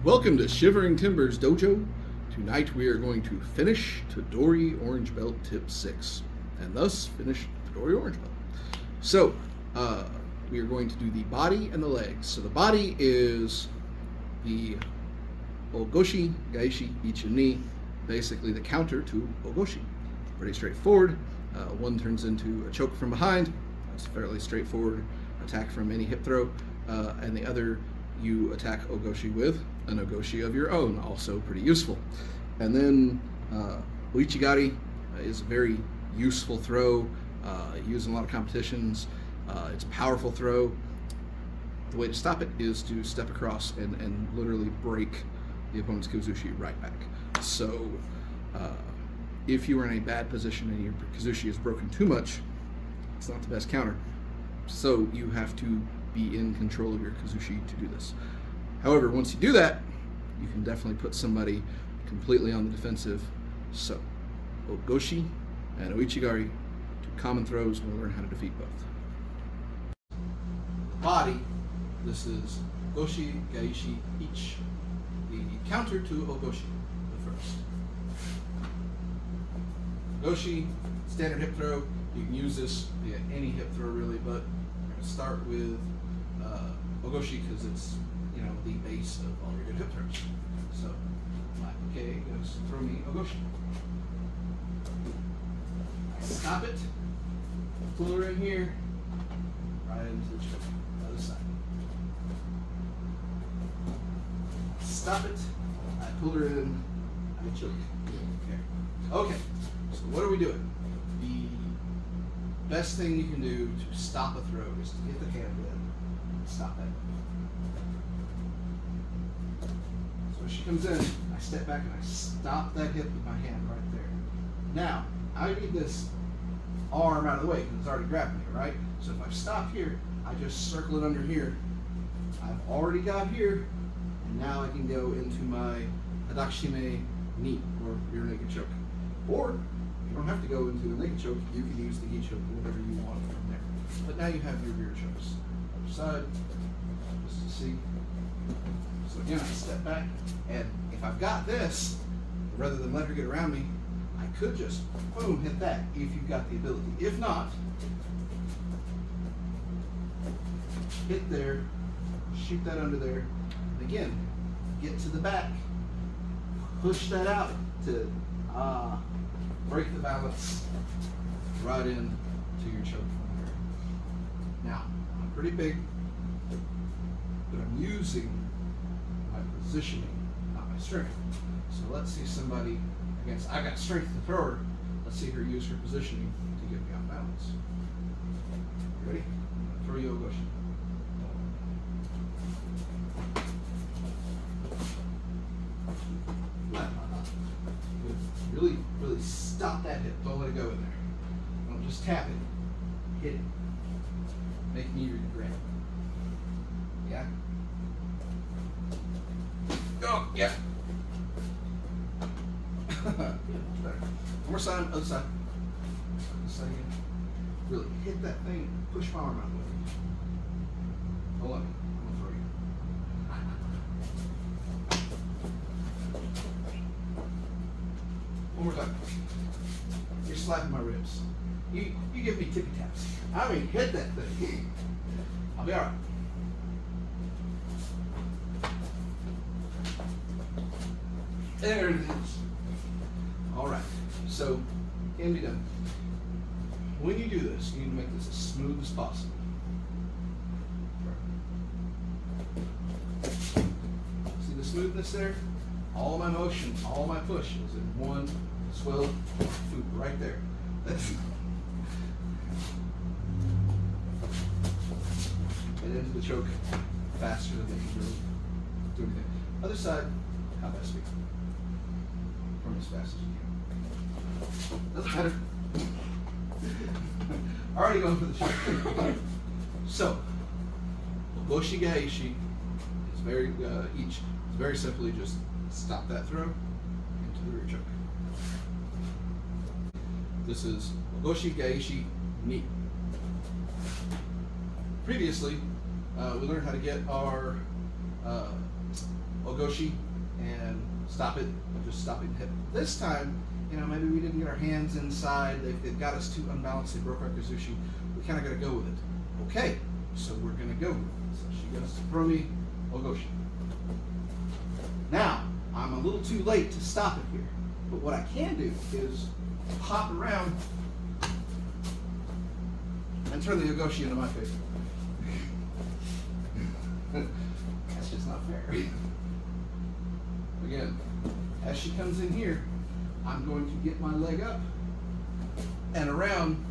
Welcome to Shivering Timbers Dojo. Tonight we are going to finish Tedori Orange Belt Tip 6, and thus finish Tedori Orange Belt. So, we are going to do the body and the legs. So the body is the ogoshi, gaeshi, ichi, ni, basically the counter to ogoshi. Pretty straightforward. One turns into a choke from behind. That's a fairly straightforward attack from any hip throw. And the other you attack ogoshi with an ogoshi of your own, also pretty useful. And then ouchi gari is a very useful throw, used in a lot of competitions. It's a powerful throw. The way to stop it is to step across and literally break the opponent's kazushi right back. So if you are in a bad position and your kazushi is broken too much, it's not the best counter. So you have to be in control of your kazushi to do this. However, once you do that, you can definitely put somebody completely on the defensive. So, ogoshi and ouchi gari, two common throws. We'll learn how to defeat both. Body, this is ogoshi, gaeshi, ichi. The counter to ogoshi, the first. Ogoshi, standard hip throw. You can use this via any hip throw really, but we're going to start with ogoshi because it's the base of all your good hip throws. So, okay, goes throw me ogoshi. I stop it, pull her in here, right into the choke, other side. Stop it, I pull her in, I choke. Okay, so what are we doing? The best thing you can do to stop a throw is to get the hand in, stop that. So as she comes in, I step back and I stop that hip with my hand right there. Now, I need this arm out of the way because it's already grabbed me, right? So if I stop here, I just circle it under here. I've already got here, and now I can go into my hadashime ni, or rear naked choke. Or, you don't have to go into a naked choke, you can use the heat choke, whatever you want from there. But now you have your rear chokes. Other side, just to see. So again, I step back, and if I've got this, rather than let her get around me, I could just, boom, hit that, if you've got the ability. If not, hit there, shoot that under there, and again, get to the back, push that out to break the balance right in to your choke from there. Now, I'm pretty big, but I'm using my positioning, not my strength. So let's see somebody against, I got strength to throw her. Let's see her use her positioning to get me off balance. You ready? I'm gonna throw you ogoshi. Really stop that hip. Don't let it go in there. Don't just tap it. Hit it. Make me regret. Yeah? Oh, yeah. One more side, other side. Other side again. Really hit that thing. Push my arm out of the way. Hold on. I'm going to throw you. One more time. You're slapping my ribs. You give me tippy taps. I mean, hit that thing. I'll be all right. There it is. All right. So, can be done. When you do this, you need to make this as smooth as possible. See the smoothness there? All my motion, all my push is in one swell food right there. That's and into the choke faster than they can really do anything. Other side, how fast we can. From as fast as you can. Doesn't matter. Already going for the choke. So, ogoshi gaeshi is very each. It's very simply just stop that throw into the rear choke. This is ogoshi gaeshi ni. Previously, we learned how to get our ogoshi ogoshi and stop it, just stopping hip. This time, maybe we didn't get our hands inside, they've got us too unbalanced, they broke our kazushi, we kind of got to go with it. Okay, so we're going to go with it. So she goes to throw me, ogoshi. Now, I'm a little too late to stop it here, but what I can do is hop around and turn the ogoshi into my face. That's just not fair. Again, as she comes in here, I'm going to get my leg up and around,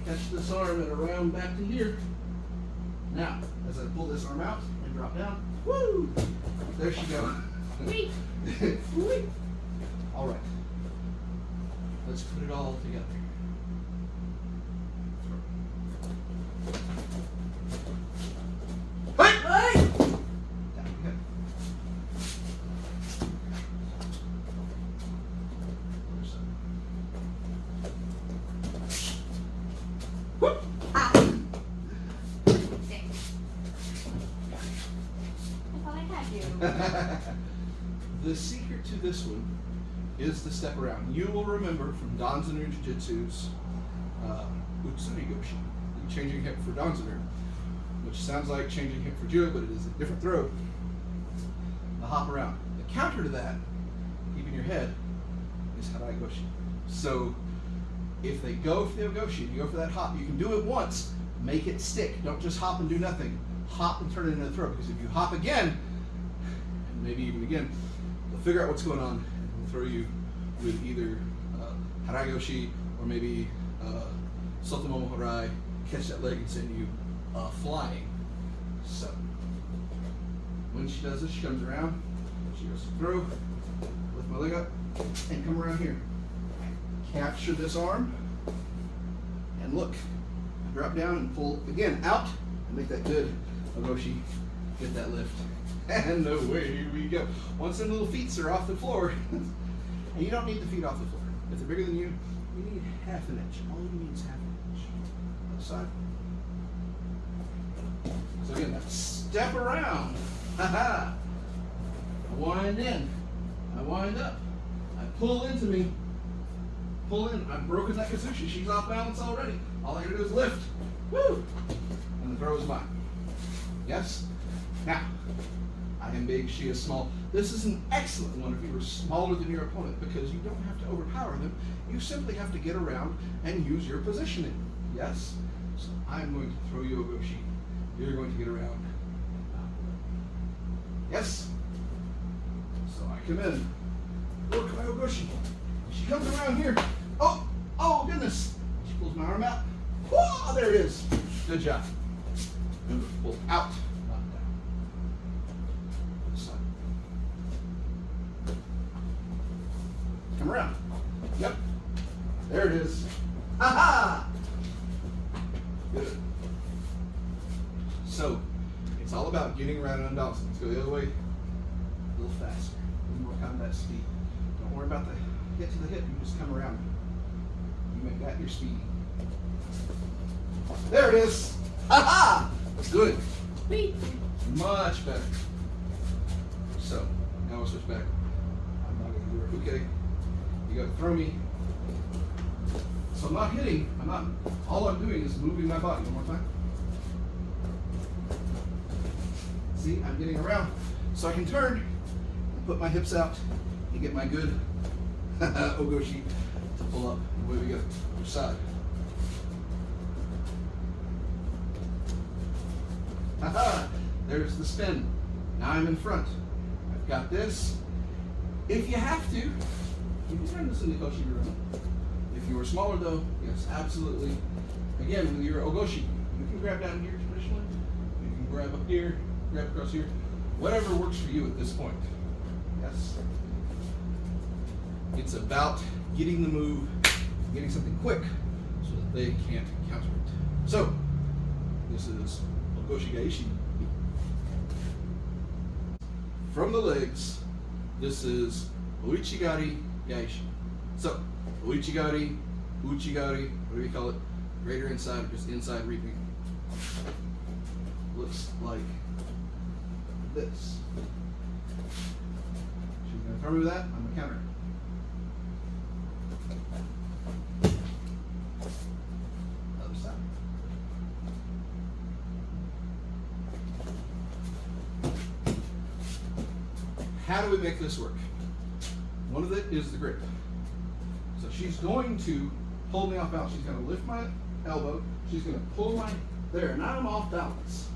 catch this arm and around back to here. Now, as I pull this arm out and drop down, woo! There she goes. All right. Let's put it all together. Hey! Down we go. Whoop! Ah. Dang. I thought I had you. The secret to this one is the step around. You will remember from Danzanur Jiu-Jitsu's Utsuri Goshi, changing hip for Danzanur, which sounds like changing hip for Judo, but it is a different throw. The hop around. The counter to that, keeping your head, is Harai Goshi. So if they go for the Ogoshi, you go for that hop, you can do it once, make it stick. Don't just hop and do nothing. Hop and turn it into a throw, because if you hop again, and maybe even again, they'll figure out what's going on and will throw you with either Harai Goshi or maybe Sotomomo Harai, catch that leg and send you flying. So when she does this, she comes around, she goes to throw, lift my leg up, and come around here. Capture this arm, and look, drop down and pull again out, and make that good ogoshi, get that lift. And away we go. Once them little feet are off the floor, and you don't need the feet off the floor. If they're bigger than you, you need half an inch. All you need is half an inch. Other side. So again, that step around. Ha-ha. I wind in. I wind up. I pull into me. Pull in. I've broken that kazushi. She's off balance already. All I gotta do is lift. Woo! And the throw is mine. Yes? Now, I am big, she is small. This is an excellent one if you were smaller than your opponent, because you don't have to overpower them. You simply have to get around and use your positioning. Yes? So I'm going to throw you ogoshi. You're going to get around. Yes? So I come in. Look, my ogoshi. She comes around here. Oh goodness. She pulls my arm out. Whoa, there it is. Good job. Remember, pull out. Come around. Yep. There it is. Ha ha! Good. So, it's all about getting around and unbalancing. Let's go the other way. A little faster. A little more combat speed. Don't worry about the hit to the hip. You just come around. You make that your speed. There it is. Ha ha! Good. Much better. So, now we'll switch back. I'm not going to do a uke. You got to throw me. So I'm not hitting. All I'm doing is moving my body. One more time. See, I'm getting around. So I can turn and put my hips out and get my good ogoshi to pull up. Away we go. Other side. Haha! There's the spin. Now I'm in front. I've got this. If you have to, you can turn this into koshi ruma. If you were smaller though, yes, absolutely. Again, with your ogoshi, you can grab down here traditionally. You can grab up here, grab across here. Whatever works for you at this point. Yes. It's about getting the move, getting something quick so that they can't counter it. So, this is ogoshi gaeshi. From the legs, this is ouchi gari, gaeshi. So, ouchi gari, ouchi gari, whatever you call it, greater inside, just inside reaping. Looks like this. throw me with that, I'm going to counter. Other side. How do we make this work? One of it is the grip. So she's going to pull me off balance. She's going to lift my elbow. She's going to pull my, there, now I'm off balance.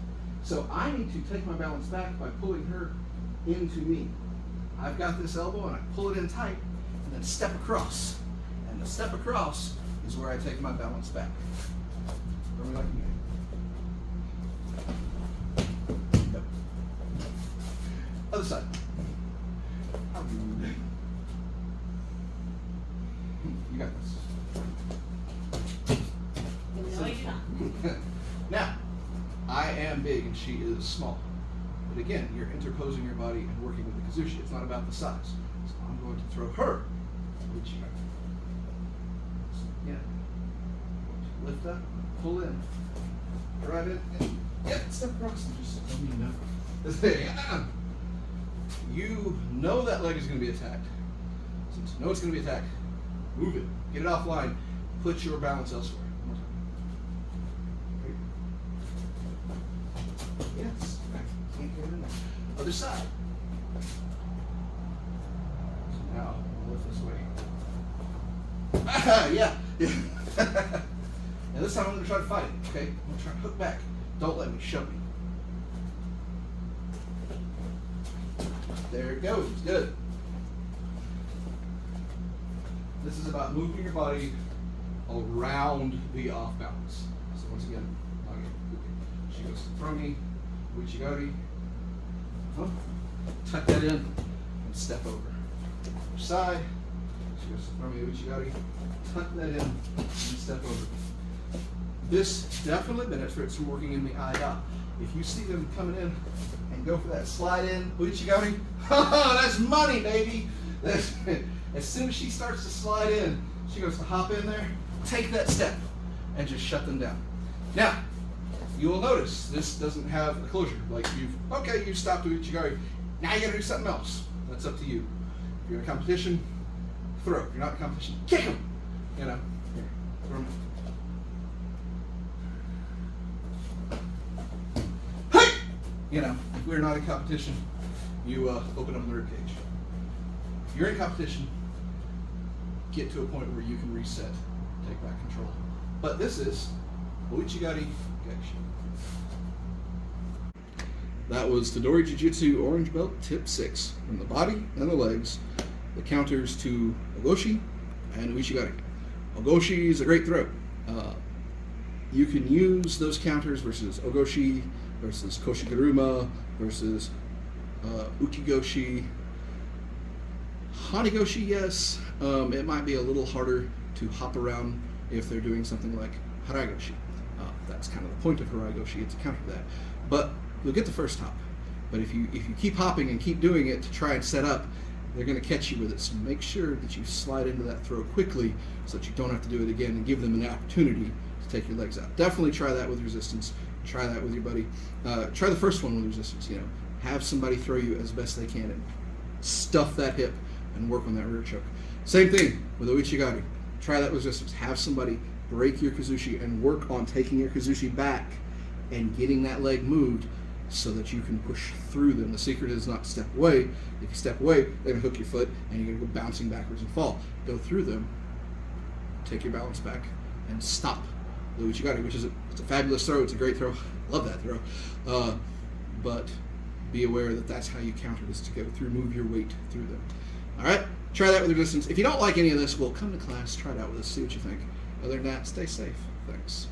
So I need to take my balance back by pulling her into me. I've got this elbow and I pull it in tight and then step across. And the step across is where I take my balance back. Throw me like you. Yep. Other side. You got this. No, you don't. Now, I am big and she is small. But again, you're interposing your body and working with the kazushi. It's not about the size. So I'm going to throw her. Ichi. So again, lift up, pull in, drive it, and step across and just let me know. You know that leg is going to be attacked. Since you know it's going to be attacked, move it. Get it offline. Put your balance elsewhere. One more time. Yes. Can't get in there. Other side. So now, lift this way. Yeah. And this time I'm going to try to fight it, okay? I'm going to try to hook back. Don't let me shove me. There it goes. Good. This is about moving your body around the off balance. So once again, she goes to throw me, ouchi gari, tuck that in, and step over. Other side, she goes to throw me, ouchi gari, tuck that in, and step over. This definitely benefits from working in the aya. If you see them coming in and go for that slide in, ouchi gari, that's money, baby. As soon as she starts to slide in, she goes to hop in there, take that step, and just shut them down. Now, you will notice this doesn't have a closure. Like you've stopped ouchi gari. Now you gotta do something else. That's up to you. If you're in a competition, throw. If you're not in a competition, kick them. You know, here, throw them. Hey! You know, if we're not in competition, you open up the rib cage. If you're in competition, get to a point where you can reset, take back control. But this is ouchi gari gaeshi. That was Tedori Jujitsu Orange Belt Tip 6. From the body and the legs, the counters to ogoshi and ouchi gari. Ogoshi is a great throw. You can use those counters versus ogoshi, versus koshiguruma, versus ukigoshi. Hanigoshi, yes. It might be a little harder to hop around if they're doing something like haraigoshi. That's kind of the point of haraigoshi. It's a counter to that. But you'll get the first hop. But if you keep hopping and keep doing it to try and set up, they're going to catch you with it. So make sure that you slide into that throw quickly so that you don't have to do it again and give them an opportunity to take your legs out. Definitely try that with resistance. Try that with your buddy. Try the first one with resistance. You know, have somebody throw you as best they can and stuff that hip and work on that rear choke. Same thing with ouchi gari. Try that with resistance. Have somebody break your kazushi and work on taking your kazushi back and getting that leg moved so that you can push through them. The secret is not to step away. If you step away, they're going to hook your foot and you're going to go bouncing backwards and fall. Go through them, take your balance back, and stop the ouchi gari, which is it's a fabulous throw. It's a great throw. Love that throw. But be aware that that's how you counter this, to go through, move your weight through them. All right? Try that with resistance. If you don't like any of this, well, come to class, try it out with us, see what you think. Other than that, stay safe. Thanks.